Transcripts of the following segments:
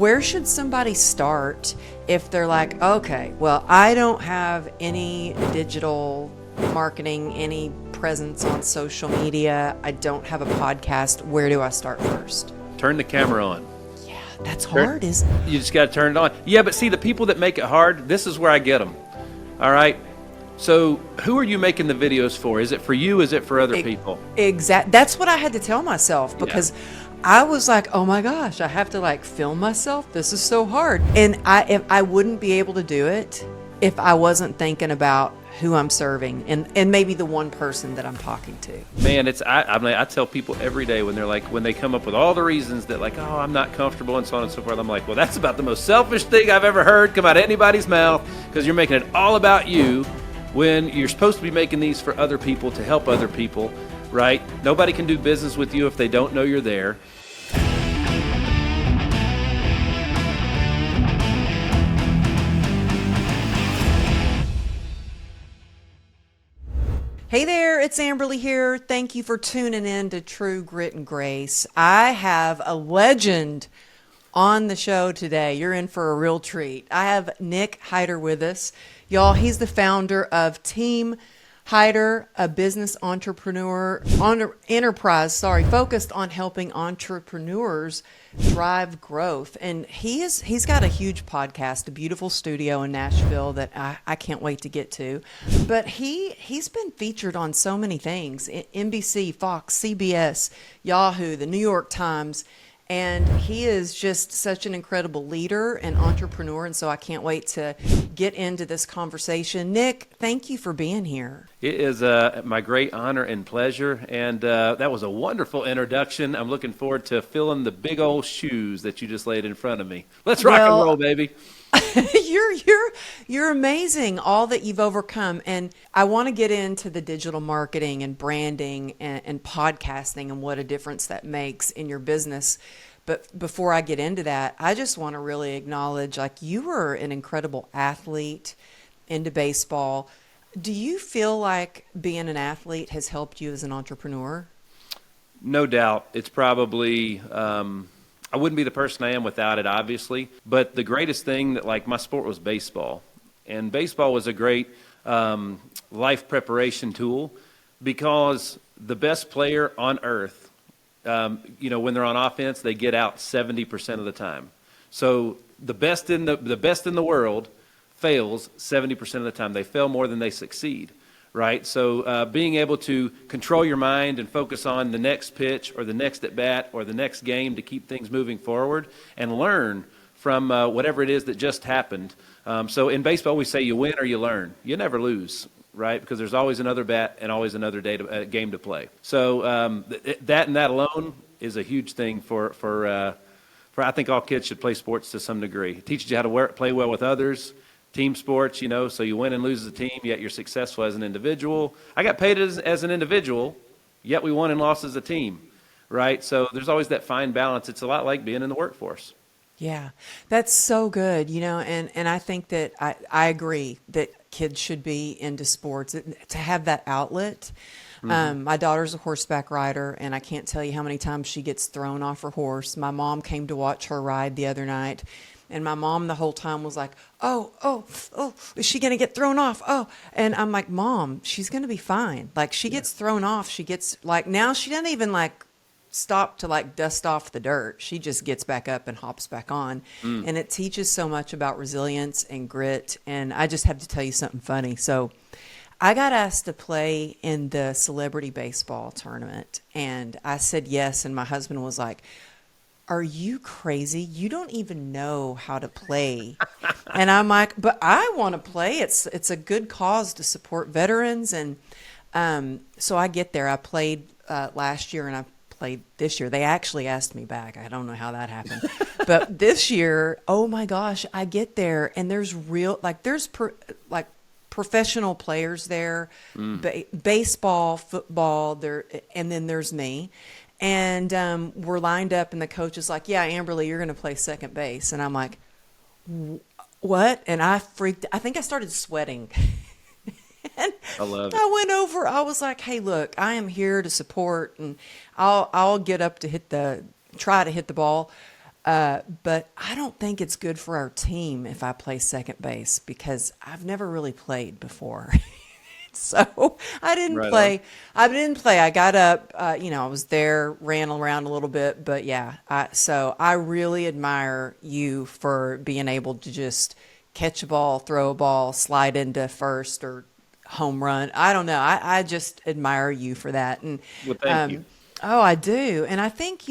where should somebody start if they're like, okay, well, I don't have any digital marketing, any presence on social media, I don't have a podcast, where do I start first? Turn the camera on. Yeah, that's hard, isn't it? You just got to turn it on. Yeah, but see, the people that make it hard, this is where I get them. All right? So who are you making the videos for? Is it for you? Is it for other people? That's what I had to tell myself, because I was like, oh my gosh, I have to like film myself. This is so hard. And I wouldn't be able to do it if I wasn't thinking about who I'm serving and maybe the one person that I'm talking to. Man, I tell people every day when they come up with all the reasons that like, oh, I'm not comfortable and so on and so forth. I'm like, well, that's about the most selfish thing I've ever heard come out of anybody's mouth, because you're making it all about you when you're supposed to be making these for other people, to help other people, right? Nobody can do business with you if they don't know you're there. Hey there, it's Amberly here. Thank you for tuning in to True Grit and Grace. I have a legend on the show today. You're in for a real treat. I have Nick Hyder with us. Y'all, he's the founder of Team Hyder, a business enterprise focused on helping entrepreneurs drive growth. And he's got a huge podcast, a beautiful studio in Nashville that I can't wait to get to. But he's been featured on so many things: NBC, Fox, CBS, Yahoo, the New York Times. And he is just such an incredible leader and entrepreneur. And so I can't wait to get into this conversation. Nick, thank you for being here. It is my great honor and pleasure. And that was a wonderful introduction. I'm looking forward to filling the big old shoes that you just laid in front of me. Let's rock and roll, baby. You're amazing, all that you've overcome. And I want to get into the digital marketing and branding and podcasting and what a difference that makes in your business. But before I get into that, I just want to really acknowledge, like, you were an incredible athlete into baseball. Do you feel like being an athlete has helped you as an entrepreneur? No doubt. It's probably, I wouldn't be the person I am without it, obviously. But the greatest thing that, like, my sport was baseball. And baseball was a great life preparation tool, because the best player on earth, when they're on offense, they get out 70% of the time. So the best in the world fails 70% of the time. They fail more than they succeed, right? So being able to control your mind and focus on the next pitch or the next at bat or the next game to keep things moving forward and learn from whatever it is that just happened. So in baseball, we say you win or you learn. You never lose, right? Because there's always another bat and always another game to play. So that and that alone is a huge thing for I think all kids should play sports to some degree. It teaches you how to play well with others, team sports, so you win and lose as a team, yet you're successful as an individual. I got paid as an individual, yet we won and lost as a team, right? So there's always that fine balance. It's a lot like being in the workforce. Yeah, that's so good, and I think that I agree that kids should be into sports to have that outlet. Mm-hmm. My daughter's a horseback rider, and I can't tell you how many times she gets thrown off her horse. My mom came to watch her ride the other night, and my mom the whole time was like, oh, is she going to get thrown off? Oh, and I'm like, Mom, she's going to be fine. Like, she gets thrown off. She gets, like, now she doesn't even, like, stop to like dust off the dirt. She just gets back up and hops back on. And it teaches so much about resilience and grit. And I just have to tell you something funny. So I got asked to play in the celebrity baseball tournament, and I said yes. And my husband was like, are you crazy? You don't even know how to play. And I'm like, but I want to play. It's a good cause to support veterans. And so I get there. I played last year, and I played this year. They actually asked me back. I don't know how that happened. But this year, oh my gosh, I get there, and there's professional players there, baseball, football, there, and then there's me. And we're lined up, and the coach is like, yeah, Amberly, you're going to play second base. And I'm like, what? And I think I started sweating. And I love it. I went over, I was like, hey, look, I am here to support, and I'll get up to try to hit the ball. But I don't think it's good for our team if I play second base because I've never really played before. So I didn't Right on. play. I didn't play. I got up, I was there, ran around a little bit, but yeah. So I really admire you for being able to just catch a ball, throw a ball, slide into first or home run. I don't know. I just admire you for that. And Well, thank you. um, oh, I do. And I think,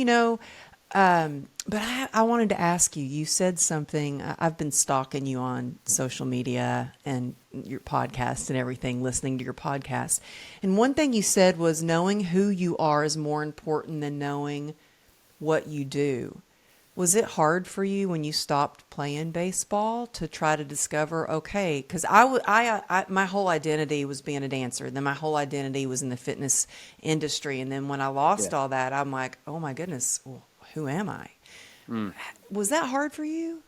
but I wanted to ask you, you said something. I've been stalking you on social media and your podcast and everything, listening to your podcast. And one thing you said was knowing who you are is more important than knowing what you do. Was it hard for you when you stopped playing baseball to try to discover, okay, because my whole identity was being a dancer. Then my whole identity was in the fitness industry. And then when I lost Yeah. all that, I'm like, oh my goodness, well, who am I? Was that hard for you?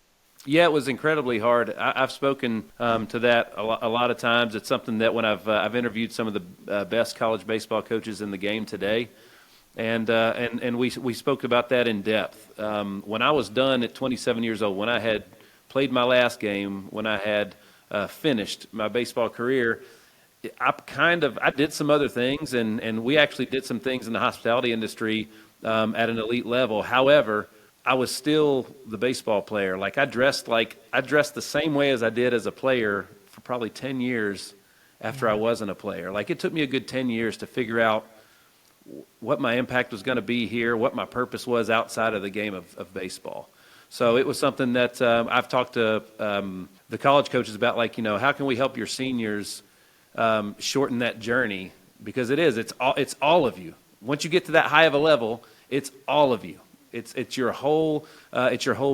Yeah, it was incredibly hard. I've spoken to that a lot of times. It's something that when I've interviewed some of the best college baseball coaches in the game today, and we spoke about that in depth. When I was done at 27 years old, when I had played my last game, when I had finished my baseball career, I did some other things, and we actually did some things in the hospitality industry at an elite level. However, I was still the baseball player. I dressed the same way as I did as a player for probably 10 years after I wasn't a player. It took me a good 10 years to figure out what my impact was going to be here, what my purpose was outside of the game of baseball. So it was something that I've talked to the college coaches about, how can we help your seniors shorten that journey? Because it's all of you. Once you get to that high of a level, it's all of you. It's your whole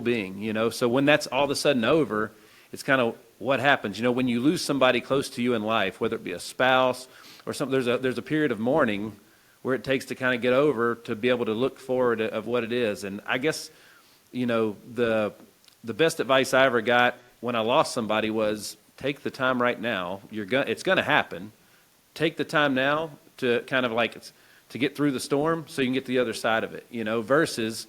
being. So when that's all of a sudden over, it's kind of what happens. When you lose somebody close to you in life, whether it be a spouse or something, there's a period of mourning where it takes to kind of get over to be able to look forward of what it is. And I guess the best advice I ever got when I lost somebody was take the time right now. It's going to happen. Take the time now to kind of to get through the storm so you can get to the other side of it, versus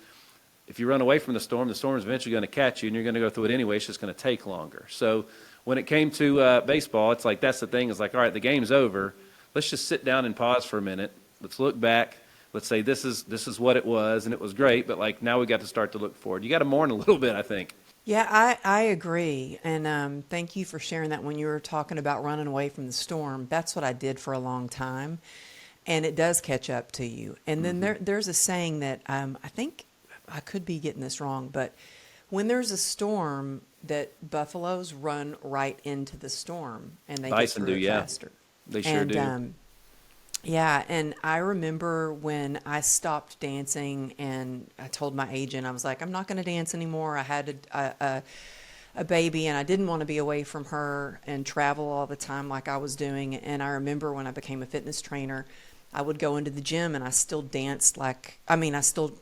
if you run away from the storm is eventually going to catch you and you're going to go through it anyway. It's just going to take longer. So when it came to baseball, it's that's the thing. It's all right, the game's over. Let's just sit down and pause for a minute. Let's look back. Let's say this is what it was, and it was great, but now we got to start to look forward. You got to mourn a little bit, I think. Yeah, I agree. And thank you for sharing that when you were talking about running away from the storm. That's what I did for a long time. And it does catch up to you. And then there's a saying that I think I could be getting this wrong, but when there's a storm, that buffaloes run right into the storm and they Bison get through do, it yeah. faster. They sure And do. yeah, and I remember when I stopped dancing and I told my agent, I was like, I'm not going to dance anymore. I had a baby and I didn't want to be away from her and travel all the time like I was doing. And I remember when I became a fitness trainer, I would go into the gym and I still danced I still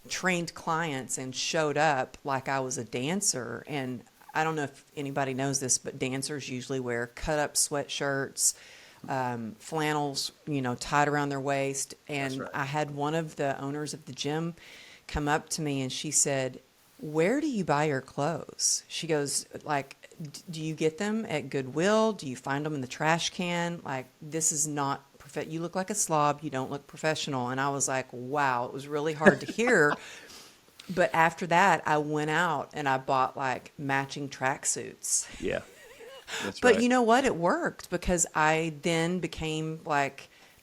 trained clients and showed up like I was a dancer. And I don't know if anybody knows this, but dancers usually wear cut up sweatshirts, flannels, tied around their waist. And That's right. I had one of the owners of the gym come up to me and she said, where do you buy your clothes? She goes, do you get them at Goodwill? Do you find them in the trash can? This is not you look like a slob. You don't look professional. And I was like, wow, it was really hard to hear. But after that, I went out and I bought matching tracksuits. Yeah, that's But right. you know what? It worked because I then became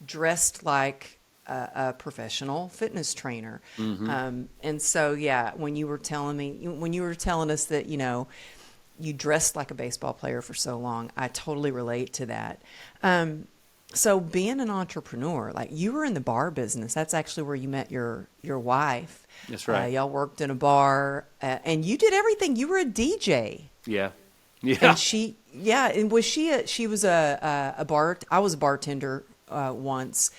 dressed like a professional fitness trainer. And so, yeah, when you were telling us that, you dressed like a baseball player for so long, I totally relate to that. So being an entrepreneur, you were in the bar business. That's actually where you met your wife. That's right. Y'all worked in a bar, and you did everything. You were a DJ. Yeah. Yeah. And she was a bar. I was a bartender once,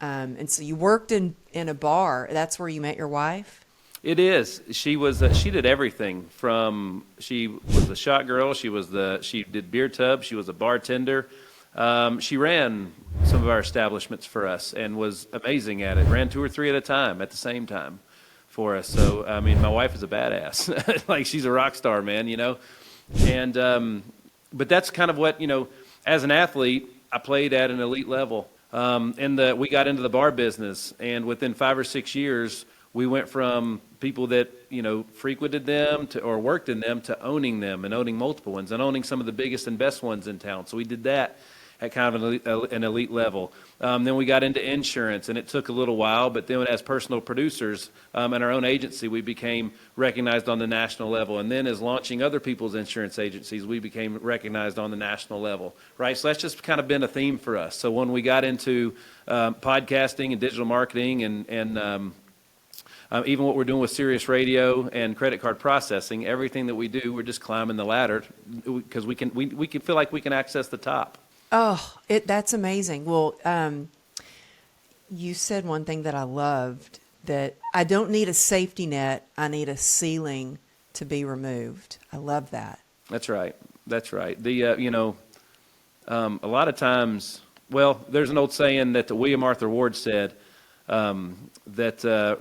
and so you worked in a bar. That's where you met your wife. It is. She did everything from, she was the shot girl. She did beer tubs. She was a bartender. She ran some of our establishments for us and was amazing at it. Ran 2 or 3 at a time at the same time for us. So, I mean, my wife is a badass. Like, she's a rock star, man, And, but that's kind of what, as an athlete, I played at an elite level. We got into the bar business, and within 5 or 6 years, we went from people that, frequented them or worked in them to owning them and owning multiple ones and owning some of the biggest and best ones in town. So we did that at kind of an elite level. Then we got into insurance, and it took a little while, but then as personal producers in our own agency, we became recognized on the national level. And then as launching other people's insurance agencies, we became recognized on the national level, right? So that's just kind of been a theme for us. So when we got into podcasting and digital marketing and even what we're doing with Sirius Radio and credit card processing, everything that we do, we're just climbing the ladder because we can feel like we can access the top. Oh, that's amazing. Well, you said one thing that I loved, that I don't need a safety net. I need a ceiling to be removed. I love that. That's right. That's right. A lot of times, well, there's an old saying that William Arthur Ward said, that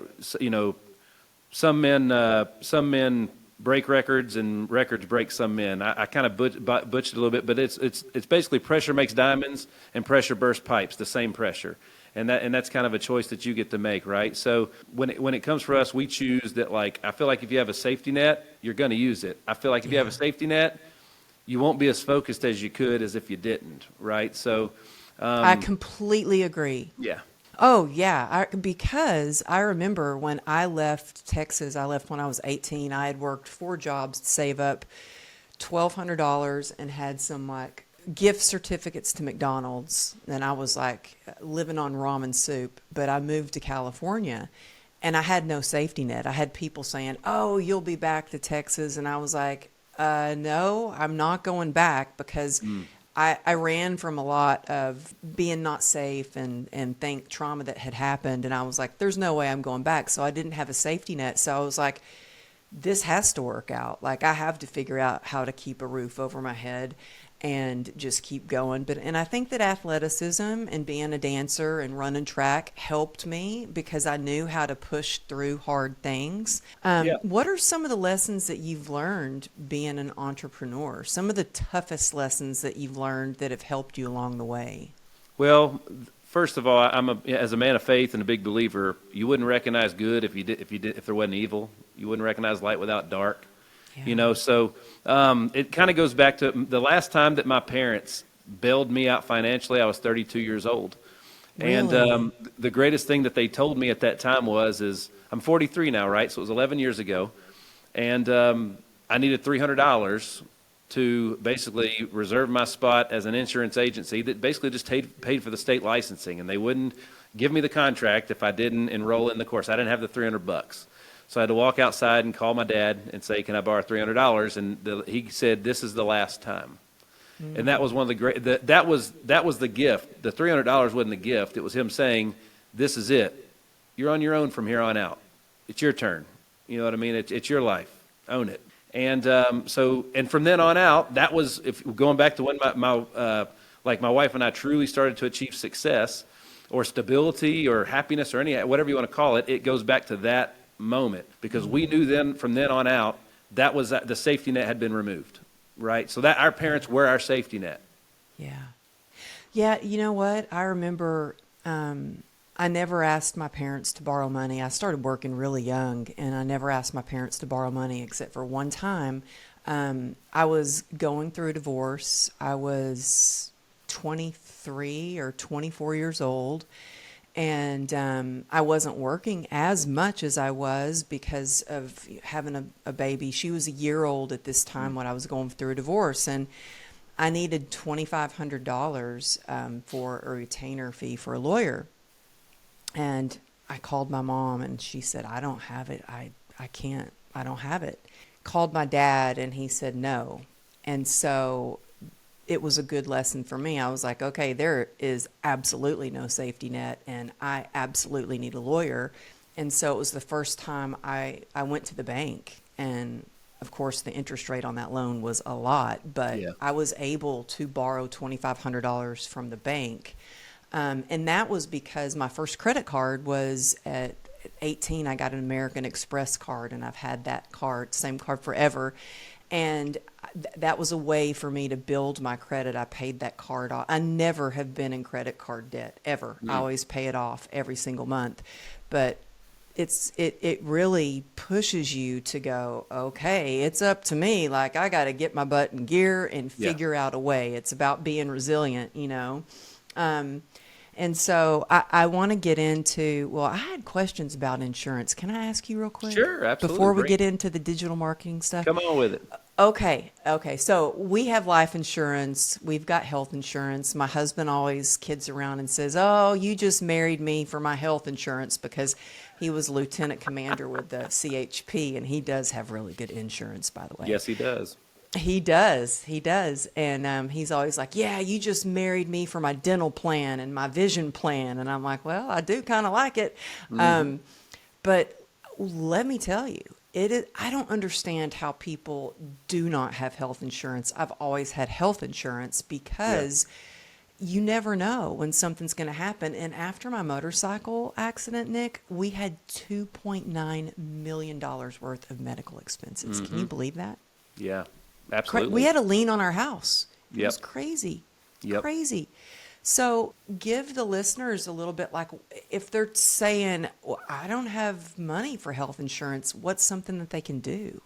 some men break records and records break some men. I kind of butchered a little bit, but it's basically pressure makes diamonds and pressure bursts pipes, the same pressure. And that's kind of a choice that you get to make, right? So when it comes for us, we choose that, like, I feel like if you have a safety net, you're going to use it. I feel like if you have a safety net, you won't be as focused as you could as if you didn't, right? So I completely agree. Yeah. Oh, yeah, because I remember when I left Texas, I left when I was 18. I had worked 4 jobs to save up $1,200 and had some, like, gift certificates to McDonald's. And I was, like, living on ramen soup. But I moved to California, and I had no safety net. I had people saying, oh, you'll be back to Texas. And I was like, no, I'm not going back, because I ran from a lot of being not safe and think trauma that had happened. And I was like, there's no way I'm going back. So I didn't have a safety net. So I was like, this has to work out. Like, I have to figure out how to keep a roof over my head and just keep going. And I think that athleticism and being a dancer and running track helped me, because I knew how to push through hard things. What are some of the lessons that you've learned being an entrepreneur? Some of the toughest lessons that you've learned that have helped you along the way? Well, first of all, as a man of faith and a big believer, you wouldn't recognize good if there wasn't evil. You wouldn't recognize light without dark. Yeah. So it kind of goes back to the last time that my parents bailed me out financially. I was 32 years old. Really? And the greatest thing that they told me at that time is I'm 43 now, right? So it was 11 years ago. And I needed $300 to basically reserve my spot as an insurance agency that basically just paid for the state licensing. And they wouldn't give me the contract if I didn't enroll in the course. I didn't have the $300. So I had to walk outside and call my dad and say, can I borrow $300? And he said, this is the last time. And that was one of the great, that was the gift. The $300 wasn't the gift. It was him saying, this is it. You're on your own from here on out. It's your turn. You know what I mean? It's your life. Own it. And and from then on out, that was, if going back to when my wife and I truly started to achieve success or stability or happiness or whatever you want to call it, it goes back to that moment, because we knew then from then on out that was the safety net had been removed, right? So that our parents were our safety net. Yeah, you know what? I remember I never asked my parents to borrow money. I started working really young, and I never asked my parents to borrow money, except for one time. I was going through a divorce. I was 23 or 24 years old. And I wasn't working as much as I was because of having a baby. She was a year old at this time when I was going through a divorce. And I needed $2,500 for a retainer fee for a lawyer. And I called my mom, and she said, I don't have it. I can't. I don't have it. Called my dad, and he said no. And so it was a good lesson for me. I was like, okay, there is absolutely no safety net, and I absolutely need a lawyer. And so it was the first time I went to the bank, and of course the interest rate on that loan was a lot, but I was able to borrow $2,500 from the bank. And that was because my first credit card was at at 18, I got an American Express card, and I've had that card, same card forever. And that was a way for me to build my credit. I paid that card off. I never have been in credit card debt ever. I always pay it off every single month. But it really pushes you to go, okay, it's up to me. Like, I got to get my butt in gear and figure out a way. It's about being resilient, you know. And so I want to get into, well, I had questions about insurance. Can I ask you real quick? Sure, absolutely. Before we Bring get into the digital marketing stuff? Come on with it. Okay. So we have life insurance. We've got health insurance. My husband always kids around and says, "Oh, you just married me for my health insurance," because he was lieutenant commander with the CHP, and he does have really good insurance, by the way. Yes, he does. He does. And he's always like, "Yeah, you just married me for my dental plan and my vision plan." And I'm like, "Well, I do kind of like it." But let me tell you, I don't understand how people do not have health insurance. I've always had health insurance because you never know when something's going to happen. And after my motorcycle accident, Nick, we had $2.9 million worth of medical expenses. Can you believe that? Yeah, absolutely. We had a lien on our house. It Yep. was crazy. Yep. Crazy. So give the listeners a little bit, like, if they're saying, well, I don't have money for health insurance, what's something that they can do?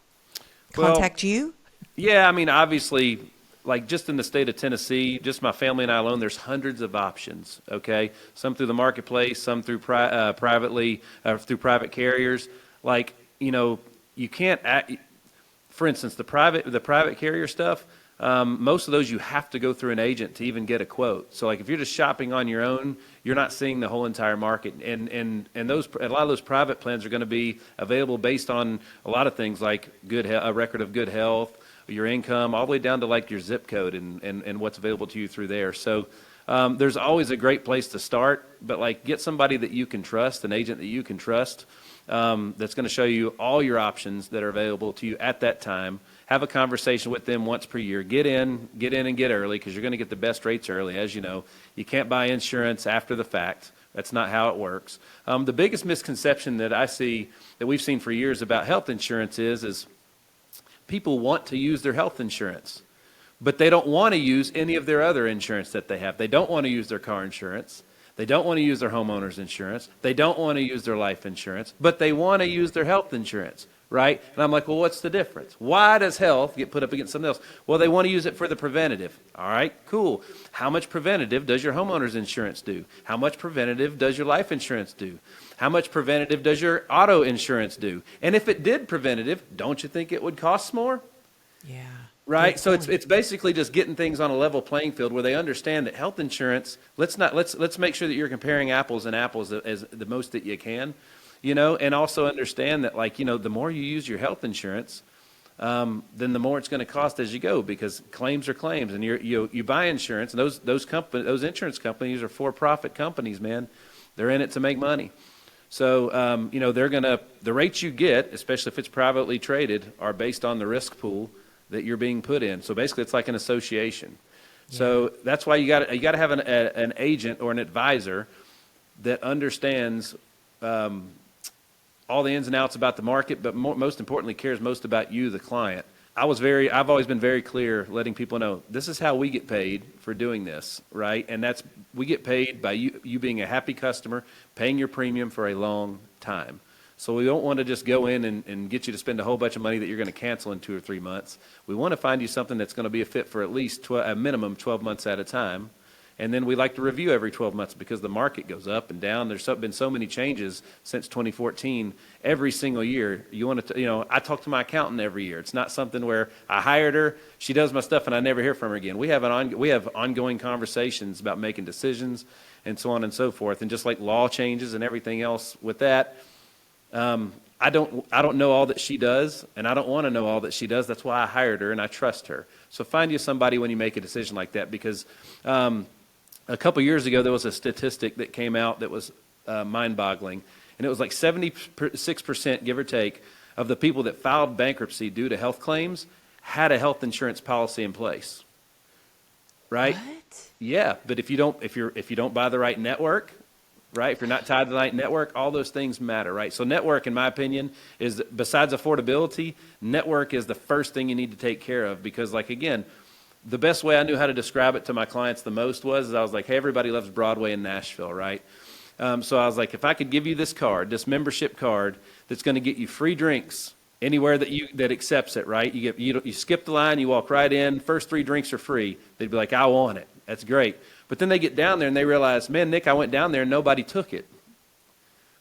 Well, Contact you? Yeah, I mean, obviously, like just in the state of Tennessee, just my family and I alone, there's hundreds of options, okay? Some through the marketplace, some through privately, through private carriers. Like, you know, you can't, for instance, the private carrier stuff, most of those you have to go through an agent to even get a quote. So like if you're just shopping on your own, you're not seeing the whole entire market. And a lot of those private plans are going to be available based on a lot of things like a record of good health, your income, all the way down to like your zip code and what's available to you through there. So there's always a great place to start, but like get somebody that you can trust, an agent that you can trust, that's going to show you all your options that are available to you at that time. Have a conversation with them once per year. Get in and get early, because you're going to get the best rates early. As you know, you can't buy insurance after the fact. That's not how it works. The biggest misconception that I see, that we've seen for years about health insurance is people want to use their health insurance, but they don't want to use any of their other insurance that they have. They don't want to use their car insurance. They don't want to use their homeowner's insurance. They don't want to use their life insurance, but they want to use their health insurance. Right? And I'm like, well, what's the difference? Why does health get put up against something else? Well, they want to use it for the preventative. All right, cool. How much preventative does your homeowner's insurance do? How much preventative does your life insurance do? How much preventative does your auto insurance do? And if it did preventative, don't you think it would cost more? Yeah. Right? So it's basically just getting things on a level playing field where they understand that health insurance, let's make sure that you're comparing apples and apples as the most that you can. You know, and also understand that, like, you know, the more you use your health insurance, then the more it's going to cost as you go, because claims are claims, and you buy insurance, and those insurance companies are for-profit companies, man. They're in it to make money. So, you know, the rates you get, especially if it's privately traded, are based on the risk pool that you're being put in. So basically, it's like an association. Yeah. So that's why you got to have an agent or an advisor that understands all the ins and outs about the market, but most importantly cares most about you, the client. I've always been very clear, letting people know this is how we get paid for doing this, right? And we get paid by you being a happy customer, paying your premium for a long time. So we don't want to just go in and get you to spend a whole bunch of money that you're going to cancel in 2 or 3 months. We want to find you something that's going to be a fit for at least a minimum 12 months at a time. And then we like to review every 12 months because the market goes up and down. There's been so many changes since 2014. Every single year, I talk to my accountant every year. It's not something where I hired her, she does my stuff, and I never hear from her again. We have ongoing conversations about making decisions and so on and so forth. And just like law changes and everything else with that, I don't know all that she does, and I don't want to know all that she does. That's why I hired her, and I trust her. So find you somebody when you make a decision like that, because a couple years ago, there was a statistic that came out that was mind-boggling, and it was like 76%, give or take, of the people that filed bankruptcy due to health claims had a health insurance policy in place. Right? What? Yeah, but if you don't buy the right network, right? If you're not tied to the night network, all those things matter, right? So network, in my opinion, is, besides affordability, network is the first thing you need to take care of, because, like, again, the best way I knew how to describe it to my clients the most was, I was like, hey, everybody loves Broadway in Nashville, right? So I was like, if I could give you this card, this membership card, that's going to get you free drinks anywhere that accepts it, right? You skip the line, you walk right in, first 3 drinks are free. They'd be like, I want it. That's great. But then they get down there and they realize, man, Nick, I went down there and nobody took it,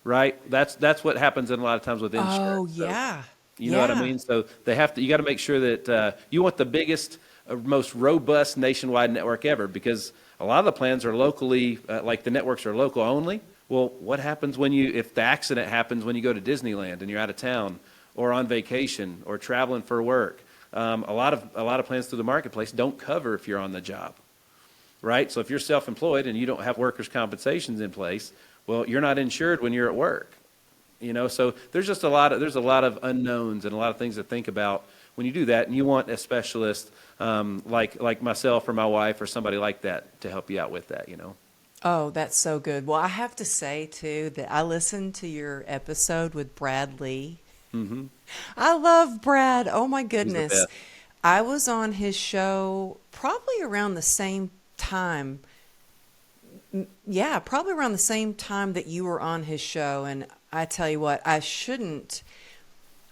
right? That's what happens in a lot of times with insurance. Oh, So, yeah. you know what I mean? So you got to make sure that you want the biggest, most robust nationwide network ever, because a lot of the plans are locally, like the networks are local only. Well, what happens if the accident happens when you go to Disneyland and you're out of town or on vacation or traveling for work? A lot of plans through the marketplace don't cover if you're on the job, right? So if you're self-employed and you don't have workers' compensations in place, well, you're not insured when you're at work. So there's a lot of unknowns and a lot of things to think about when you do that, and you want a specialist like myself or my wife or somebody like that to help you out with that. Oh, that's so good. Well, I have to say, too, that I listened to your episode with Brad Lee. Mm-hmm. I love Brad. Oh, my He's the goodness. best. I was on his show probably around the same time. Yeah, probably around the same time that you were on his show. And I tell you what, I shouldn't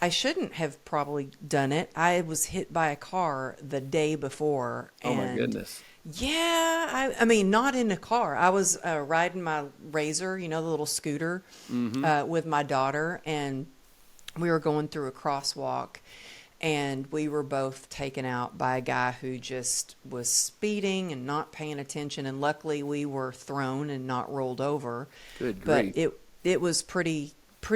have probably done it. I was hit by a car the day before. Oh, my And goodness. yeah, I mean, not in a car. I was riding my Razor, the little scooter, with my daughter, and we were going through a crosswalk, and we were both taken out by a guy who just was speeding and not paying attention. And luckily, we were thrown and not rolled over. Good But grief. it was pretty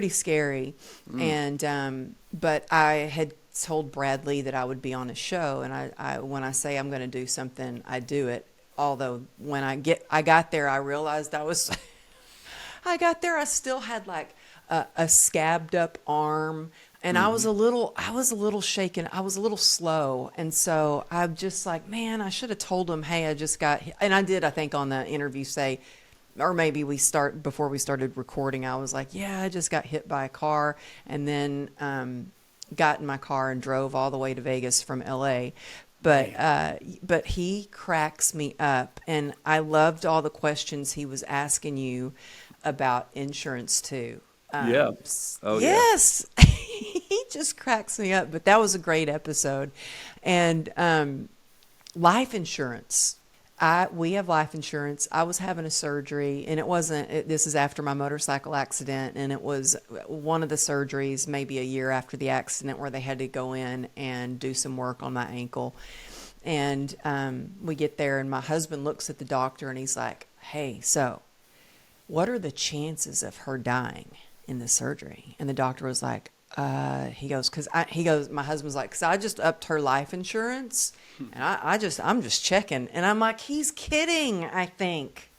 scary. And but I had told Bradley that I would be on his show, and I when I say I'm going to do something, I do it. Although when I got there, I realized I got there, I still had like a scabbed up arm, and I was a little shaken. I was a little slow, and so I'm just like, man, I should have told him, hey, I just got hit. And I did, I think, on the interview say, or maybe before we started recording, I was like, yeah, I just got hit by a car, and then got in my car and drove all the way to Vegas from LA. But he cracks me up, and I loved all the questions he was asking you about insurance too. Yeah. Oh, yeah. Yes, he just cracks me up. But that was a great episode, and life insurance. We have life insurance. I was having a surgery, and this is after my motorcycle accident, and it was one of the surgeries maybe a year after the accident where they had to go in and do some work on my ankle. And we get there, and my husband looks at the doctor, and he's like, hey, so what are the chances of her dying in the surgery? And the doctor was like, my husband's like, because I just upped her life insurance, and I'm just checking. And I'm like, he's kidding, I think.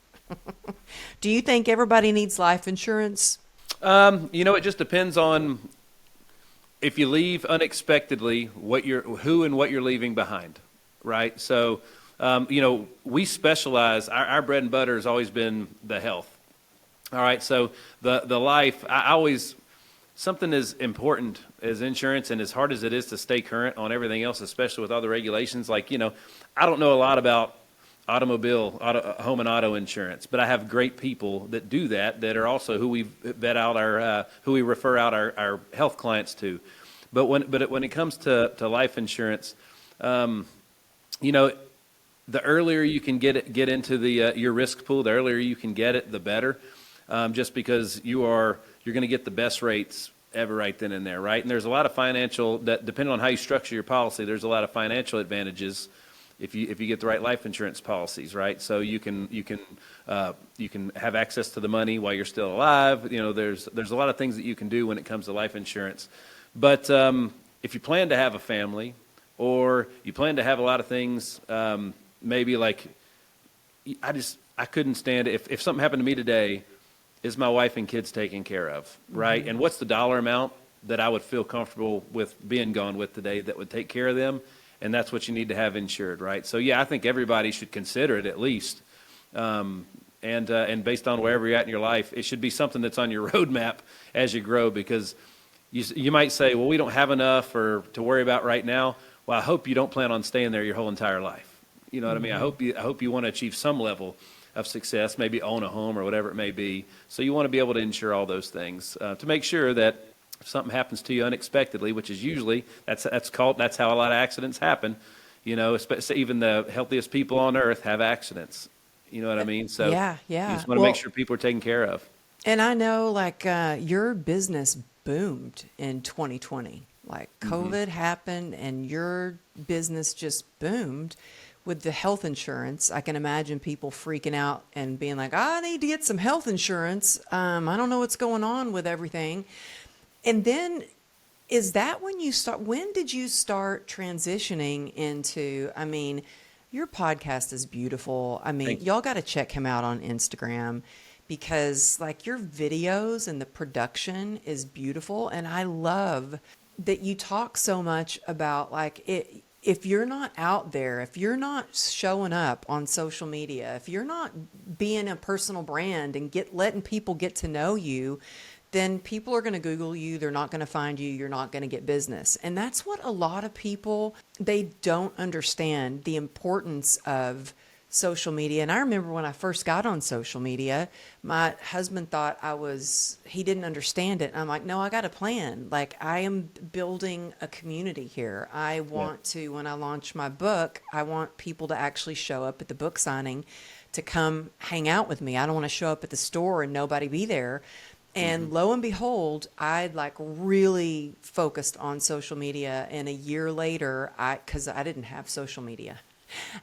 Do you think everybody needs life insurance? It just depends on if you leave unexpectedly, who and what you're leaving behind, right? So, we specialize, our bread and butter has always been the health. All right, so the life, something as important as insurance, and as hard as it is to stay current on everything else, especially with all the regulations, I don't know a lot about home and auto insurance, but I have great people that do that are also who we who we refer out our health clients to. But when it comes to life insurance, the earlier you can get into your risk pool, the earlier you can get it, the better. Just because you're going to get the best rates ever right then and there, right? And there's a lot of depending on how you structure your policy, there's a lot of financial advantages if you get the right life insurance policies, right? So you can have access to the money while you're still alive. There's a lot of things that you can do when it comes to life insurance. But if you plan to have a family, or you plan to have a lot of things, maybe like I couldn't stand it if something happened to me today. Is my wife and kids taken care of, right? Mm-hmm. And what's the dollar amount that I would feel comfortable with being gone with today that would take care of them? And that's what you need to have insured, right? So, yeah, I think everybody should consider it at least. and based on wherever you're at in your life, it should be something that's on your roadmap as you grow, because you might say, well, we don't have enough or to worry about right now. Well, I hope you don't plan on staying there your whole entire life. You know what I mean? I hope you want to achieve some level of success, maybe own a home or whatever it may be. So you want to be able to ensure all those things to make sure that if something happens to you unexpectedly, which is usually that's how a lot of accidents happen. You know, especially even the healthiest people on earth have accidents. You know what I mean? So Yeah, you yeah. just want to make sure people are taken care of. And I know, like, your business boomed in 2020. Like, COVID happened and your business just boomed with the health insurance. I can imagine people freaking out and being like, I need to get some health insurance. I don't know what's going on with everything. And then is that when did you start transitioning into, I mean, your podcast is beautiful. I mean, Thank you. y'all got to check him out on Instagram because like your videos and the production is beautiful. And I love that you talk so much about like it. If you're not out there, if you're not showing up on social media, if you're not being a personal brand and letting people get to know you, then people are going to Google you. They're not going to find you. You're not going to get business. And that's what a lot of people, they don't understand the importance of social media. And I remember when I first got on social media, my husband thought he didn't understand it. And I'm like, no, I got a plan. Like I am building a community here. I want to, when I launch my book, I want people to actually show up at the book signing to come hang out with me. I don't want to show up at the store and nobody be there. And lo and behold, I'd like really focused on social media. And a year later, because I didn't have social media.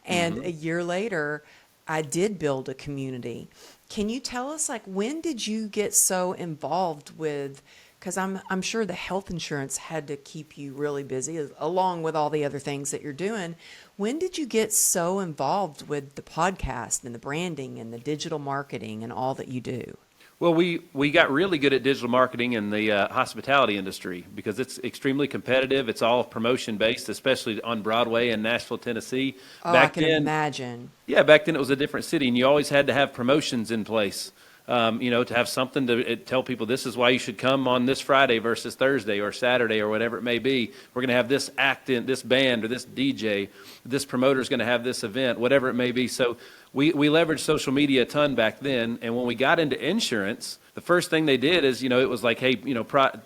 And a year later, I did build a community. Can you tell us, like, when did you get so involved with, because I'm sure the health insurance had to keep you really busy along with all the other things that you're doing. When did you get so involved with the podcast and the branding and the digital marketing and all that you do? Well, we got really good at digital marketing in the hospitality industry because it's extremely competitive. It's all promotion based, especially on Broadway in Nashville, Tennessee. Oh, I can imagine. Yeah, back then it was a different city, and you always had to have promotions in place. To have something to tell people this is why you should come on this Friday versus Thursday or Saturday or whatever it may be. We're going to have this act in this band or this DJ. This promoter is going to have this event, whatever it may be. So we leveraged social media a ton back then. And when we got into insurance, the first thing they did is, it was like, hey,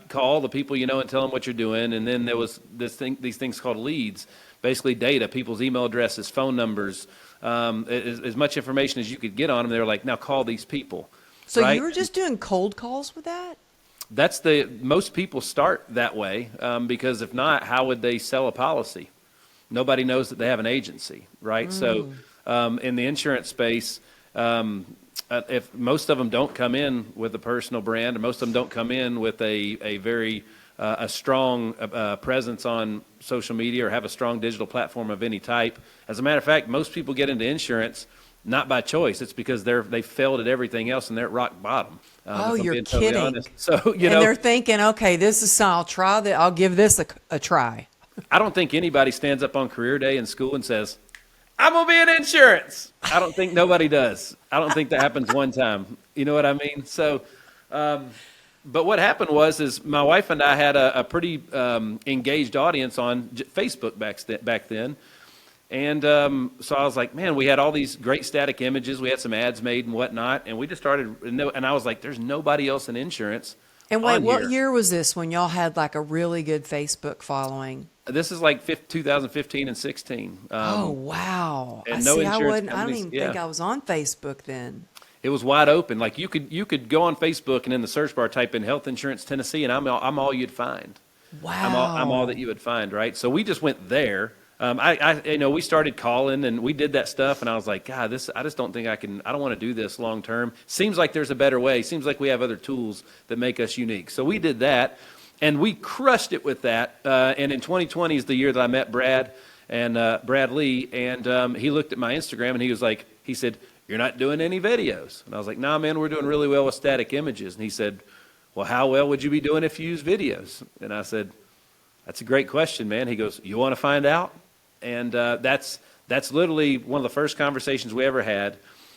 call the people you know and tell them what you're doing. And then there was these things called leads, basically data, people's email addresses, phone numbers, as much information as you could get on them. They were like, now call these people. So right? you were just doing cold calls with that? Most people start that way because if not, how would they sell a policy? Nobody knows that they have an agency, right? So in the insurance space, if most of them don't come in with a personal brand, or most of them don't come in with a very strong presence on social media or have a strong digital platform of any type. As a matter of fact, most people get into insurance not by choice. It's because they failed at everything else and they're at rock bottom. Oh, if I'm you're being totally kidding. honest. So, And they're thinking, okay, this is I'll give this a try. I don't think anybody stands up on career day in school and says, I'm going to be in insurance. I don't think nobody does. I don't think that happens one time. You know what I mean? So, but what happened is my wife and I had a pretty engaged audience on Facebook back then. And so I was like, man, we had all these great static images. We had some ads made and whatnot. And we just started, and I was like, there's nobody else in insurance. And wait, what here. year was this when y'all had like a really good Facebook following? This is like 2015 and 16. Oh, wow. And no insurance I don't companies, even think I was on Facebook then. It was wide open. Like you could go on Facebook and in the search bar type in health insurance Tennessee, and I'm all you'd find. Wow. I'm all that you would find, right? So we just went there. We started calling and we did that stuff, and I was like, God, I just don't think I don't want to do this long term. Seems like there's a better way. Seems like we have other tools that make us unique. So we did that, and we crushed it with that. And in 2020 is the year that I met Brad Lee, and he looked at my Instagram and he said, you're not doing any videos. And I was like, nah, man, we're doing really well with static images. And he said, well, how well would you be doing if you use videos? And I said, that's a great question, man. He goes, you want to find out? And that's literally one of the first conversations we ever had.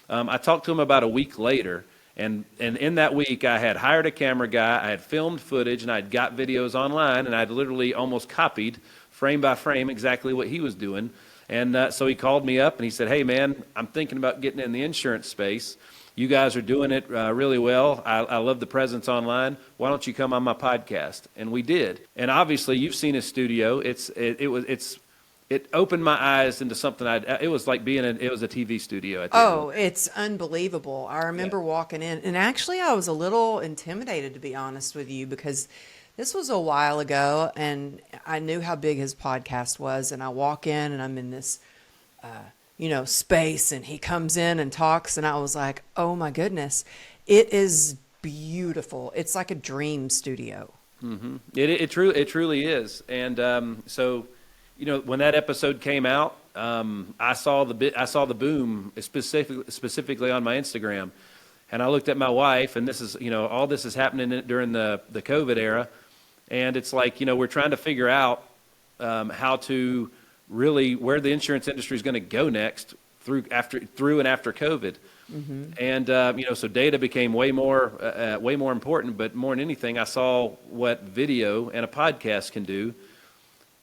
I talked to him about a week later, and in that week, I had hired a camera guy, I had filmed footage, and I'd got videos online, and I'd literally almost copied, frame by frame, exactly what he was doing. And so he called me up, and he said, hey, man, I'm thinking about getting in the insurance space. You guys are doing it really well. I love the presence online. Why don't you come on my podcast? And we did. And obviously, you've seen his studio. It opened my eyes into something. It was like it was a TV studio at the end. Oh, it's unbelievable. I remember walking in, and actually, I was a little intimidated, to be honest with you, because this was a while ago, and I knew how big his podcast was. And I walk in, and I'm in this, space, and he comes in and talks, and I was like, oh my goodness, it is beautiful. It's like a dream studio. Mm-hmm. It truly is. And so, when that episode came out, I saw the boom specifically on my Instagram, and I looked at my wife, and this is all this is happening during the COVID era, and it's like we're trying to figure out how to really where the insurance industry is going to go next through and after COVID. Mm-hmm. And so data became way more important. But more than anything, I saw what video and a podcast can do,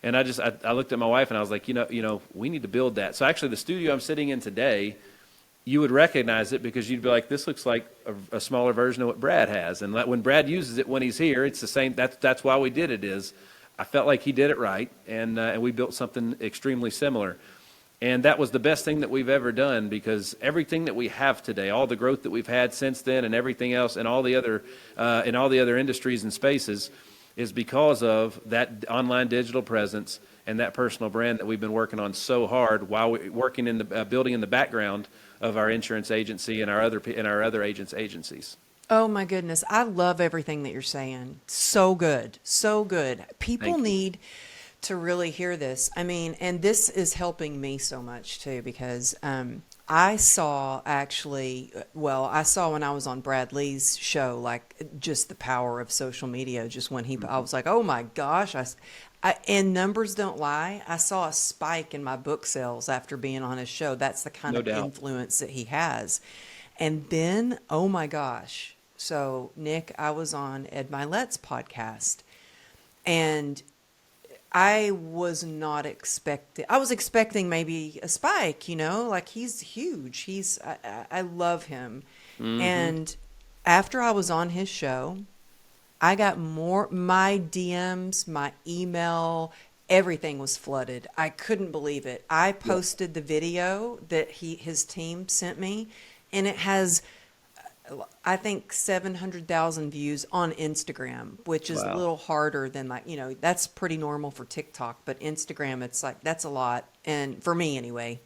and I looked at my wife and I was like, we need to build that. So actually, the studio I'm sitting in today, you would recognize it because you'd be like, this looks like a smaller version of what Brad has. And when Brad uses it when he's here, it's the same. That's why we did it. I felt like he did it right, and we built something extremely similar. And that was the best thing that we've ever done, because everything that we have today, all the growth that we've had since then, and everything else, and all the other industries and spaces, is because of that online digital presence and that personal brand that we've been working on so hard while we're working in the building in the background of our insurance agency and our other agents' agencies. Oh my goodness. I love everything that you're saying. So good. So good. People need to really hear this. I mean, and this is helping me so much too, because I saw when I was on Brad Lee's show, like just the power of social media. Just when I was like, oh my gosh, and numbers don't lie. I saw a spike in my book sales after being on his show. That's the kind of influence that he has. And then, oh my gosh. So, Nick, I was on Ed Milet's podcast, and I was not expecting, I was expecting maybe a spike, like he's huge. I love him. Mm-hmm. And after I was on his show, I got my DMs, my email, everything was flooded. I couldn't believe it. I posted the video that his team sent me, and it has, I think, 700,000 views on Instagram, which is a little harder than that's pretty normal for TikTok, but Instagram, it's like, that's a lot. And for me anyway.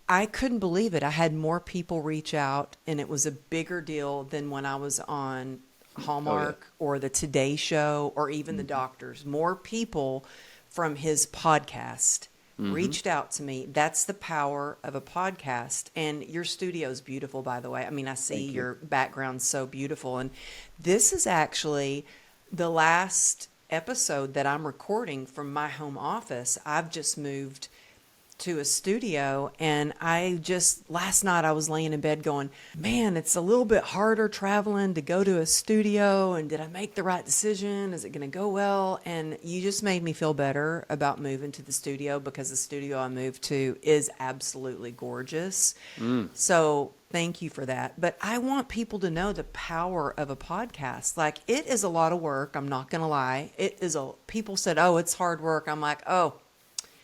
I couldn't believe it. I had more people reach out, and it was a bigger deal than when I was on Hallmark or the Today Show or even the doctors. More people from his podcast reached out to me. That's the power of a podcast. And your studio is beautiful, by the way. I mean, I see your background's so beautiful. And this is actually the last episode that I'm recording from my home office. I've just moved to a studio, and last night I was laying in bed going, man, it's a little bit harder traveling to go to a studio, and did I make the right decision? Is it going to go well? And you just made me feel better about moving to the studio, because the studio I moved to is absolutely gorgeous. So thank you for that. But I want people to know the power of a podcast. Like, it is a lot of work. I'm not going to lie. People said, oh, it's hard work. I'm like, oh,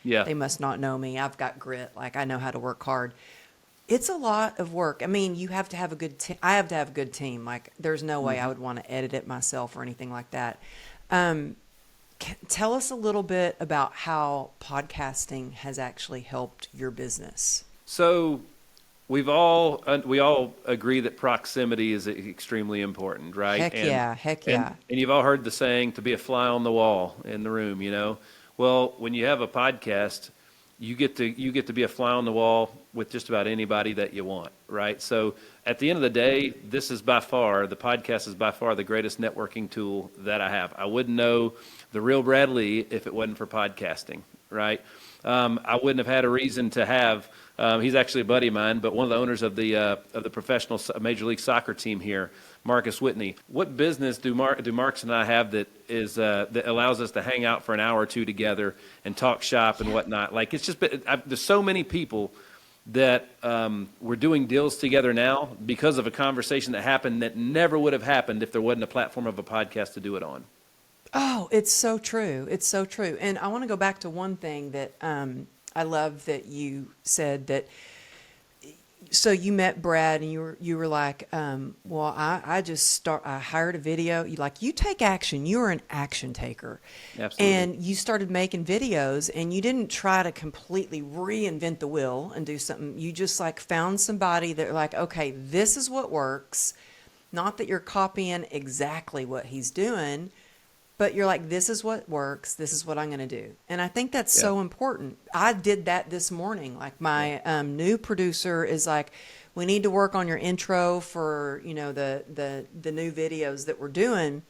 yeah, they must not know me. I've got grit. Like, I know how to work hard. It's a lot of work. I mean, you have to have a good team. I have to have a good team. Like, there's no way I would want to edit it myself or anything like that. Tell us a little bit about how podcasting has actually helped your business. So we all agree that proximity is extremely important, right? Heck yeah. And you've all heard the saying, to be a fly on the wall in the room, Well, when you have a podcast, you get to be a fly on the wall with just about anybody that you want, right? So at the end of the day, the podcast is by far the greatest networking tool that I have. I wouldn't know the real Brad Lee if it wasn't for podcasting. right? I wouldn't have had a reason to have. He's actually a buddy of mine, but one of the owners of the professional Major League Soccer team here, Marcus Whitney. What business do Marcus and I have that is that allows us to hang out for an hour or two together and talk shop and whatnot? Like it's just there's so many people that we're doing deals together now because of a conversation that happened that never would have happened if there wasn't a platform of a podcast to do it on. Oh, it's so true. It's so true. And I want to go back to one thing that I love that you said that. So you met Brad and you were like, well, I hired a video. You take action. You are an action taker. Absolutely. And you started making videos and you didn't try to completely reinvent the wheel and do something. You just like found somebody that like, okay, this is what works. Not that you're copying exactly what he's doing, but you're like, this is what works. This is what I'm going to do. And I think that's so important. I did that this morning. Like my new producer is like, we need to work on your intro for, you know, the new videos that we're doing.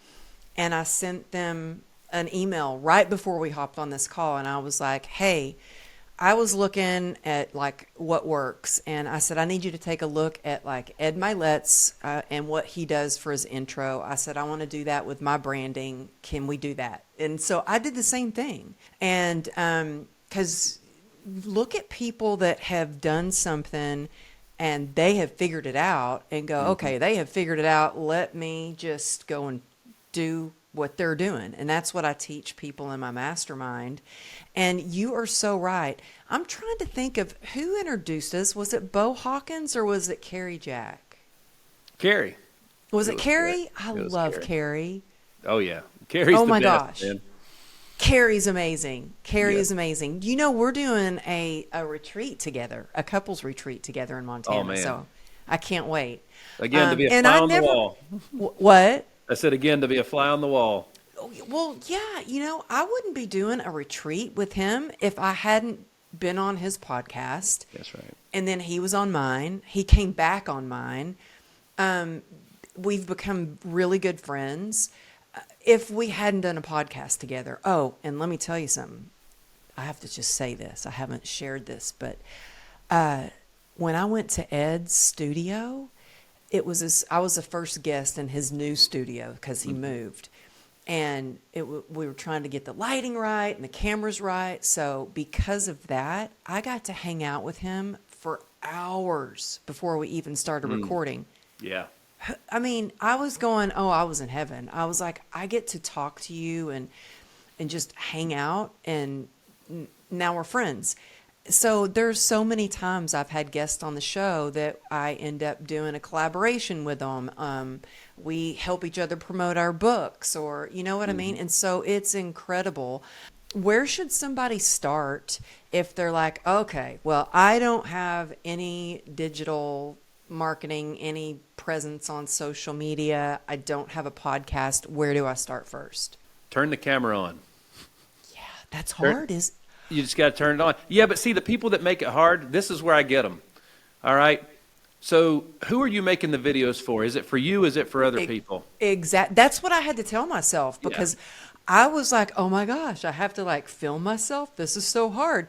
And I sent them an email right before we hopped on this call. And I was like, hey, I was looking at like what works, and I said, I need you to take a look at like Ed Milet's and what he does for his intro. I said, I want to do that with my branding. Can we do that? And so I did the same thing. And because look at people that have done something and they have figured it out and go, okay, they have figured it out. Let me just go and do what they're doing. And that's what I teach people in my mastermind. And you are so right. I'm trying to think of who introduced us. Was it Bo Hawkins or was it Carrie Jack? Carrie. Was it Carrie? I love Carrie. Oh, yeah. Carrie's oh the my best, gosh. man. Carrie's amazing. Carrie is amazing. You know, we're doing a retreat together, a couples retreat together in Montana. Oh, man. So I can't wait. Again, to be a fly on the wall. What? I said again, to be a fly on the wall. Well, yeah, you know, I wouldn't be doing a retreat with him if I hadn't been on his podcast. That's right. And then he was on mine. He came back on mine. We've become really good friends. If we hadn't done a podcast together. Oh, and let me tell you something. I have to just say this. I haven't shared this, but when I went to Ed's studio, I was the first guest in his new studio because he moved. And we were trying to get the lighting right and the cameras right. So because of that, I got to hang out with him for hours before we even started recording. Yeah. I mean, I was going, I was in heaven. I was like, I get to talk to you and just hang out, and now we're friends. So there's so many times I've had guests on the show that I end up doing a collaboration with them. We help each other promote our books, or you know what I mean? And so it's incredible. Where should somebody start if they're like, okay, well, I don't have any digital marketing, any presence on social media. I don't have a podcast. Where do I start first? Turn the camera on. Yeah, that's hard. You just got to turn it on. Yeah, but see, the people that make it hard, this is where I get them. All right? So who are you making the videos for? Is it for you? Is it for other people? Exactly. That's what I had to tell myself, because I was like, oh my gosh, I have to like film myself. This is so hard.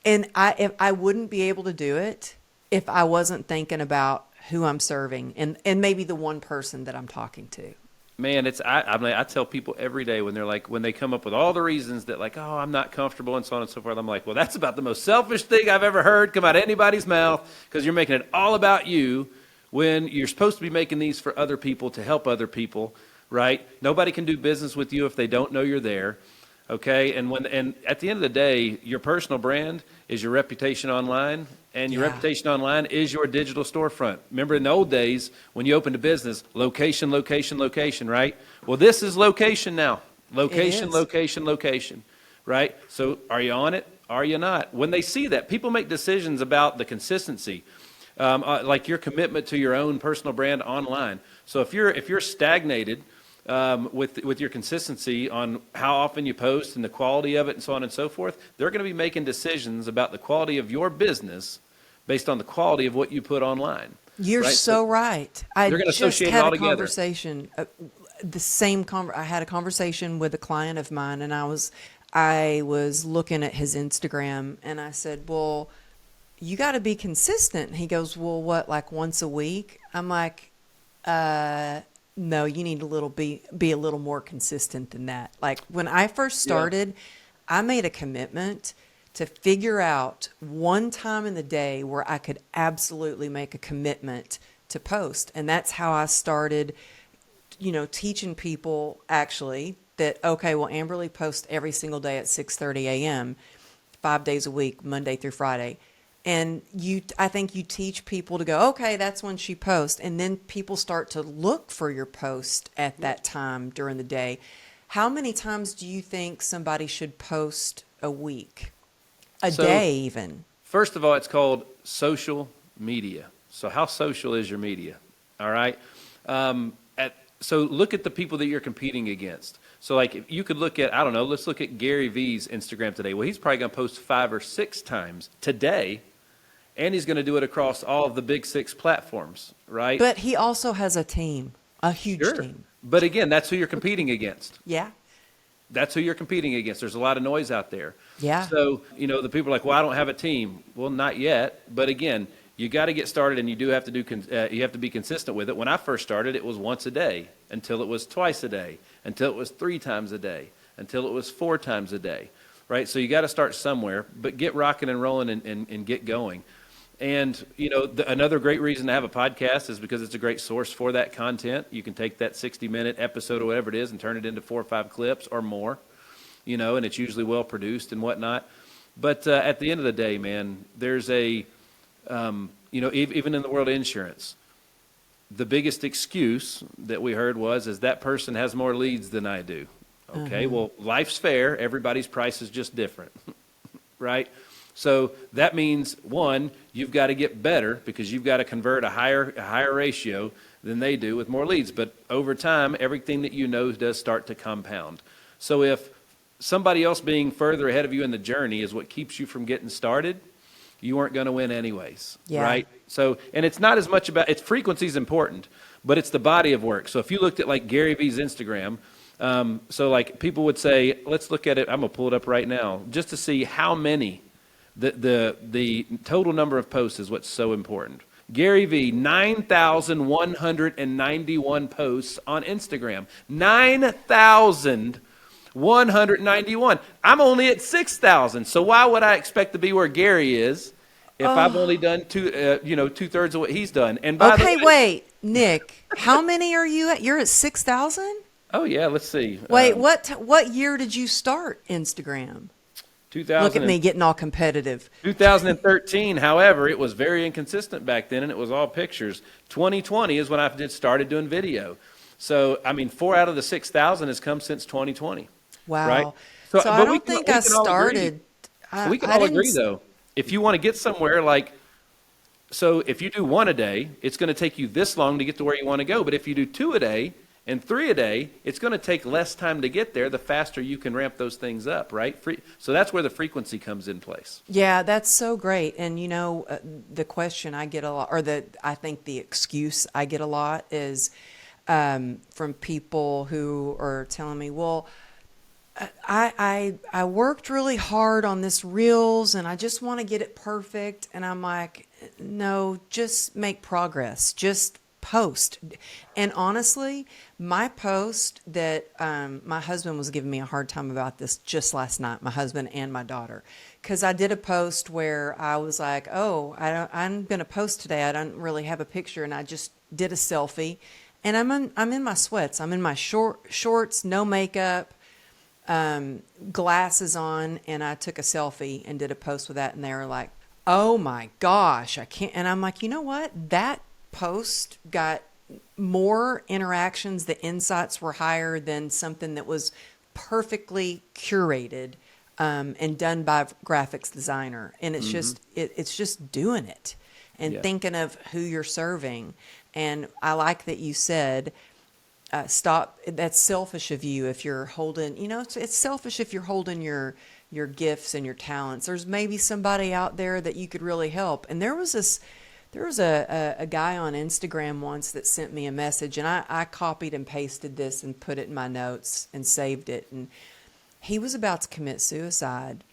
And if I wouldn't be able to do it if I wasn't thinking about who I'm serving and maybe the one person that I'm talking to. Man, I tell people every day when they come up with all the reasons that like, oh, I'm not comfortable and so on and so forth. I'm like, well, that's about the most selfish thing I've ever heard come out of anybody's mouth, because you're making it all about you when you're supposed to be making these for other people to help other people, right? Nobody can do business with you if they don't know you're there. Okay, and at the end of the day, your personal brand is your reputation online, and your reputation online is your digital storefront. Remember in the old days when you opened a business, location, location, location, right? Well, this is location now. Location, location, location, right? So are you on it? Are you not? When they see that, people make decisions about the consistency, like your commitment to your own personal brand online. So if you're stagnated with your consistency on how often you post and the quality of it and so on and so forth, they're going to be making decisions about the quality of your business based on the quality of what you put online. You're right? so right. I they're going to just associate had it all a together. conversation, I had a conversation with a client of mine, and I was looking at his Instagram and I said, well, you got to be consistent. He goes, well, what, like once a week? I'm like, no, you need be a little more consistent than that. Like when I first started, I made a commitment to figure out one time in the day where I could absolutely make a commitment to post. And that's how I started, teaching people actually that, okay, well, Amberly posts every single day at 6:30 a.m., 5 days a week, Monday through Friday. And I think you teach people to go, okay, that's when she posts. And then people start to look for your post at that time during the day. How many times do you think somebody should post a week? A day even? First of all, it's called social media. So how social is your media? All right. So look at the people that you're competing against. So like if you could look at, I don't know, let's look at Gary Vee's Instagram today. Well, he's probably going to post 5 or 6 times today, and he's going to do it across all of the big 6 platforms, right? But he also has a team, a huge team. But again, that's who you're competing against. Yeah. That's who you're competing against. There's a lot of noise out there. Yeah. So, the people are like, well, I don't have a team. Well, not yet. But again, you got to get started, and you do have to you have to be consistent with it. When I first started, it was once a day, until it was twice a day, until it was 3 times a day, until it was 4 times a day, right? So you got to start somewhere, but get rocking and rolling and get going. And, another great reason to have a podcast is because it's a great source for that content. You can take that 60-minute episode or whatever it is and turn it into 4 or 5 clips or more, and it's usually well produced and whatnot. But at the end of the day, man, there's even in the world of insurance, the biggest excuse that we heard is that person has more leads than I do. Okay, well, life's fair. Everybody's price is just different, right? So that means, one, you've got to get better because you've got to convert a higher ratio than they do with more leads. But over time, everything that you know does start to compound. So if somebody else being further ahead of you in the journey is what keeps you from getting started, you aren't going to win anyways, right? So, and it's not as much about, frequency is important, but it's the body of work. So if you looked at like Gary Vee's Instagram, so like people would say, let's look at it. I'm going to pull it up right now just to see how many. The total number of posts is what's so important. Gary Vee, 9,191 posts on Instagram. 9,191. I'm only at 6,000. So why would I expect to be where Gary is if I've only done 2/3 of what he's done? And by the way, wait, Nick, how many are you at? You're at 6,000? Oh yeah, let's see. Wait, what year did you start Instagram? Look at me getting all competitive. 2013, however, it was very inconsistent back then, and it was all pictures. 2020 is when I started doing video. So, 4 out of the 6,000 has come since 2020. Wow. Right? So I don't think I started. We can all agree, though. If you want to get somewhere, so if you do 1 a day, it's going to take you this long to get to where you want to go. But if you do 2 a day, and 3 a day, it's going to take less time to get there the faster you can ramp those things up, right? So that's where the frequency comes in place. Yeah, that's so great. And, the question I get a lot, or I think the excuse I get a lot is from people who are telling me, well, I worked really hard on this Reels and I just want to get it perfect. And I'm like, no, just make progress. Just post. And honestly, my post that my husband was giving me a hard time about this just last night, my husband and my daughter, because I did a post where I was like, I'm going to post today. I don't really have a picture, and I just did a selfie, and I'm in my sweats. I'm in my shorts, no makeup, glasses on, and I took a selfie and did a post with that, and they were like, oh my gosh, I can't. And I'm like, you know what? That post got more interactions. The insights were higher than something that was perfectly curated and done by a graphics designer. And it's it's just doing it and thinking of who you're serving. And I like that you said, stop. That's selfish of you if you're holding, it's selfish if you're holding your gifts and your talents. There's maybe somebody out there that you could really help. And there was a guy on Instagram once that sent me a message, and I copied and pasted this and put it in my notes and saved it. And he was about to commit suicide.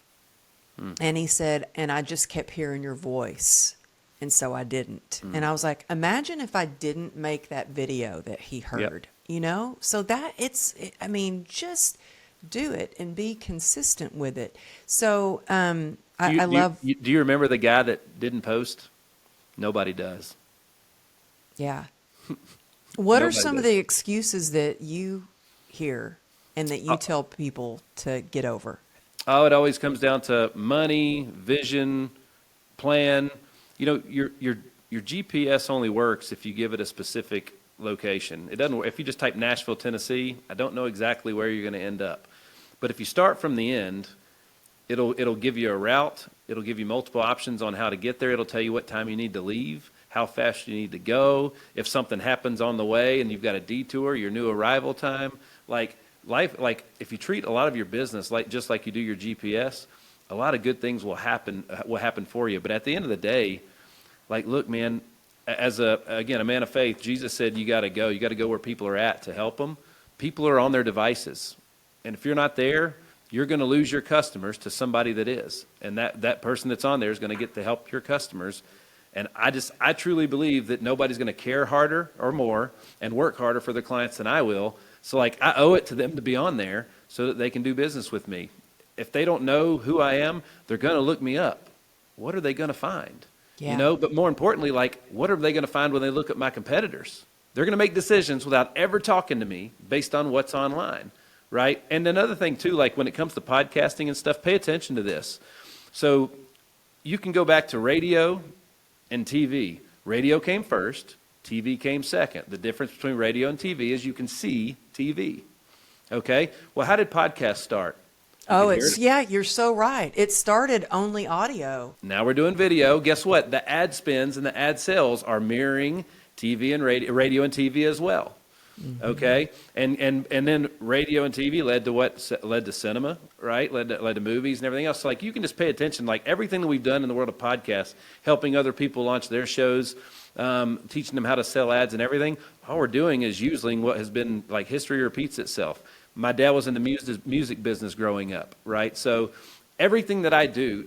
And he said, and I just kept hearing your voice. And so I didn't. And I was like, imagine if I didn't make that video that he heard, you know? So that I mean, just do it and be consistent with it. So I love. Do you remember the guy that didn't post? Nobody does. Yeah. What are Nobody some of does. the excuses that you hear and that you tell people to get over? Oh, it always comes down to money, vision, plan. You know, your GPS only works if you give it a specific location. It doesn't. If you just type Nashville, Tennessee, I don't know exactly where you're going to end up. But if you start from the end, it'll give you a route. It'll give you multiple options on how to get there. It'll tell you what time you need to leave, how fast you need to go. If something happens on the way and you've got a detour, your new arrival time. Like life, like if you treat a lot of your business just like you do your GPS, a lot of good things will happen for you. But at the end of the day, like, look, man, as a man of faith, Jesus said you got to go. You got to go where people are at to help them. People are on their devices, and if you're not there, you're going to lose your customers to somebody that is, and that person that's on there is going to get to help your customers. And I truly believe that nobody's going to care harder or more and work harder for their clients than I will. So like I owe it to them to be on there so that they can do business with me. If they don't know who I am, they're going to look me up. What are they going to find? Yeah. You know, but more importantly, like, what are they going to find when they look at my competitors? They're going to make decisions without ever talking to me based on what's online, right? And another thing too, like when it comes to podcasting and stuff, pay attention to this. So you can go back to radio and TV. Radio came first, TV came second. The difference between radio and TV is you can see TV. Okay? Well, how did podcasts start? You're so right. It started only audio. Now we're doing video. Guess what? The ad spends and the ad sales are mirroring TV and radio and TV as well. Mm-hmm. Okay, and then radio and TV led to what? Led to cinema, right? Led to movies and everything else. So like you can just pay attention. Like everything that we've done in the world of podcasts, helping other people launch their shows, teaching them how to sell ads and everything. All we're doing is using what has been like history repeats itself. My dad was in the music business growing up, right? So everything that I do,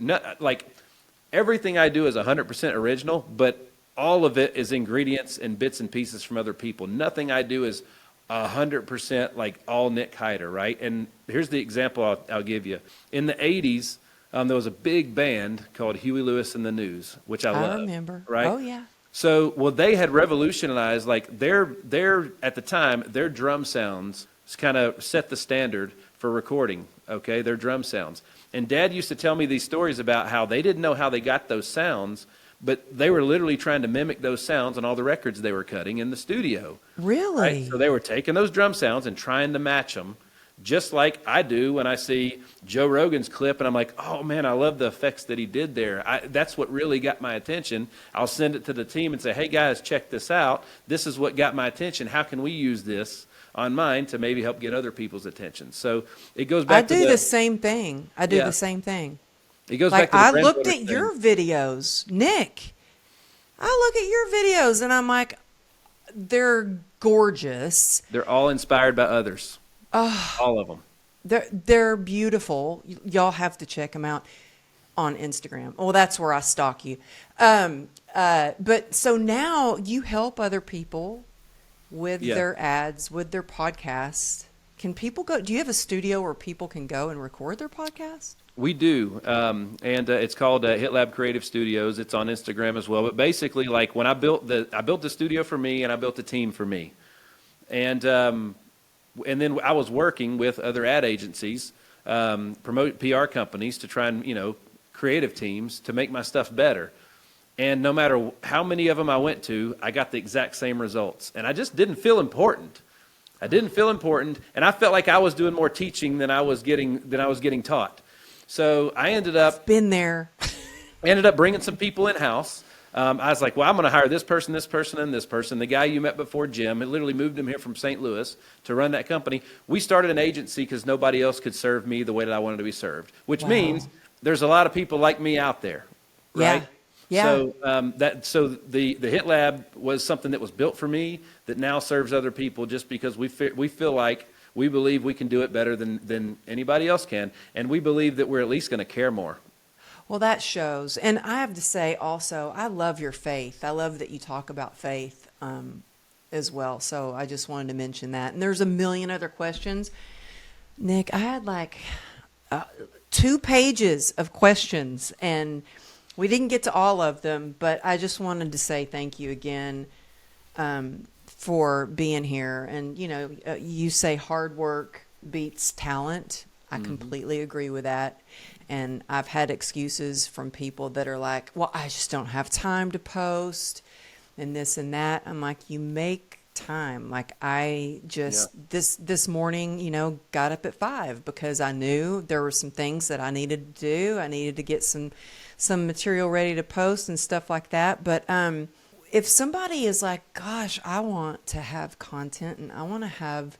everything I do is 100% original, but all of it is ingredients and bits and pieces from other people. Nothing I do is 100% like all Nick Hyder, right? And here's the example I'll give you. In the 80s, there was a big band called Huey Lewis and the News, which I love. I remember. Right? Oh, yeah. So, well, they had revolutionized, like their at the time, their drum sounds kind of set the standard for recording, okay, their drum sounds. And Dad used to tell me these stories about how they didn't know how they got those sounds, but they were literally trying to mimic those sounds on all the records they were cutting in the studio. Really? Right? So they were taking those drum sounds and trying to match them, just like I do when I see Joe Rogan's clip and I'm like, oh man, I love the effects that he did there. That's what really got my attention. I'll send it to the team and say, hey guys, check this out. This is what got my attention. How can we use this on mine to maybe help get other people's attention? So it goes back to the same thing. I do the same thing. It goes like back to the I brand looked builder at thing. your videos, Nick. I look at your videos and I'm like, they're gorgeous. They're all inspired by others. All of them. They're beautiful. Y'all have to check them out on Instagram. Well, that's where I stalk you. But so now you help other people with their ads, with their podcasts. Can people go? Do you have a studio where people can go and record their podcast? We do, and it's called HitLab Creative Studios. It's on Instagram as well. But basically, like when I built the studio for me, and I built the team for me, and then I was working with other ad agencies, promote PR companies to try and creative teams to make my stuff better. And no matter how many of them I went to, I got the exact same results, and I just didn't feel important. And I felt like I was doing more teaching than I was getting taught. So I ended up been there. Bringing some people in house. I was like, well, I'm going to hire this person, and this person. The guy you met before, Jim, it literally moved him here from St. Louis to run that company. We started an agency because nobody else could serve me the way that I wanted to be served, which means there's a lot of people like me out there, right? Yeah. So the Hit Lab was something that was built for me that now serves other people just because we feel like we believe we can do it better than anybody else can, and we believe that we're at least going to care more. Well, that shows. And I have to say also, I love your faith. I love that you talk about faith as well. So I just wanted to mention that. And there's a million other questions. Nick, I had like 2 pages of questions, and we didn't get to all of them, but I just wanted to say thank you again for being here. And, you say hard work beats talent. I completely agree with that. And I've had excuses from people that are like, well, I just don't have time to post and this and that. I'm like, you make time. Like I just, this morning, got up at 5 because I knew there were some things that I needed to do. I needed to get some material ready to post and stuff like that. But if somebody is like, gosh, I want to have content and I want to have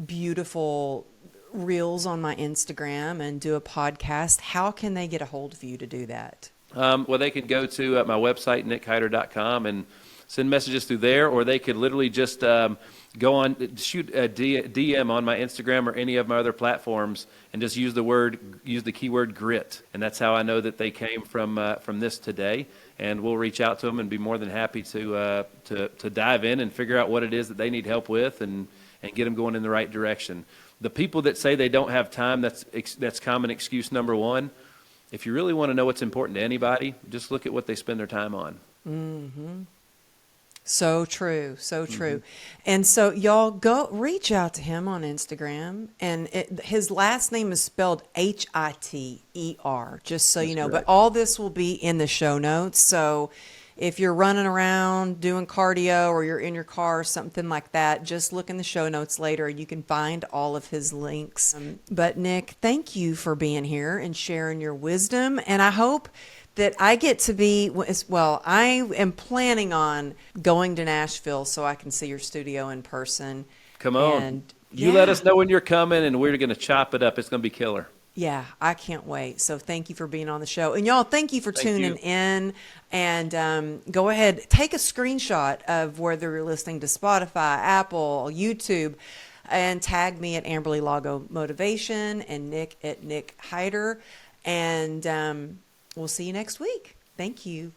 beautiful reels on my Instagram and do a podcast, how can they get a hold of you to do that? Well, they could go to my website, nickhyder.com, and send messages through there, or they could literally just go on, shoot a DM on my Instagram or any of my other platforms, and just use the keyword grit, and that's how I know that they came from this today. And we'll reach out to them and be more than happy to dive in and figure out what it is that they need help with, and get them going in the right direction. The people that say they don't have time, that's common excuse number one. If you really want to know what's important to anybody, just look at what they spend their time on. Mm-hmm. So true, so true. And so y'all go reach out to him on Instagram, and his last name is spelled Hiter, just so you know. But all this will be in the show notes. So if you're running around doing cardio or you're in your car or something like that, just look in the show notes later. You can find all of his links. But Nick, thank you for being here and sharing your wisdom. And I hope that I get to be, well, I am planning going to Nashville so I can see your studio in person. Come on. And you let us know when you're coming, and we're going to chop it up. It's going to be killer. Yeah, I can't wait. So thank you for being on the show. And y'all, thank you for tuning in. And go ahead, take a screenshot of whether you're listening to Spotify, Apple, YouTube, and tag me at Amberly Lago Motivation and Nick at Nick Hyder. And we'll see you next week. Thank you.